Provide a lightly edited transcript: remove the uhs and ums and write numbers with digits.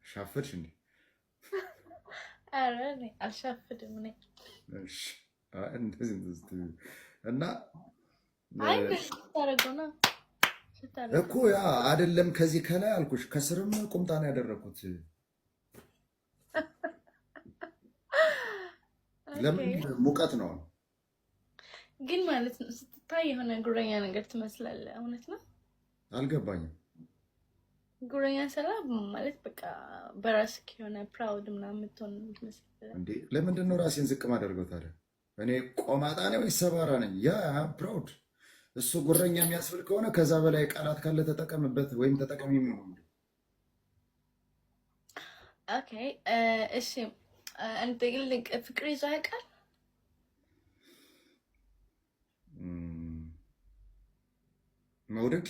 ሻፈድሽ እንዴ? ኧረ እኔ አልሻፍድም እኔ። እሺ እንደዚህ እና አይ ስታደርገው ነው እኮ ያ አይደለም። ከዚህ ከላይ አልኩሽ፣ ከስርም ቁምጣ ነው ያደረኩት። ለምን ሙቀት ነው ግን ማለት ነው። ስትታይ የሆነ ጉረኛ ነገር ትመስላለህ። እውነት ነው። አልገባኝም። ጉረኛ ሰላም ማለት በቃ በራስህ የሆነ ፕራውድ ምናምን የምትሆን ትመስላለህ እንዴ። ለምንድን ነው ራሴን ዝቅ ማደርገው ታዲያ? እኔ ቆማጣ ነኝ ወይስ ሰባራ ነኝ? ያ ፕራውድ እሱ ጉረኛ የሚያስብል ከሆነ ከዛ በላይ ቃላት ካለ ተጠቀምበት ወይም ተጠቀሚ። ኦኬ እሺ። እንጠይቅ። ፍቅር ይዞ ያውቃል? መውደድ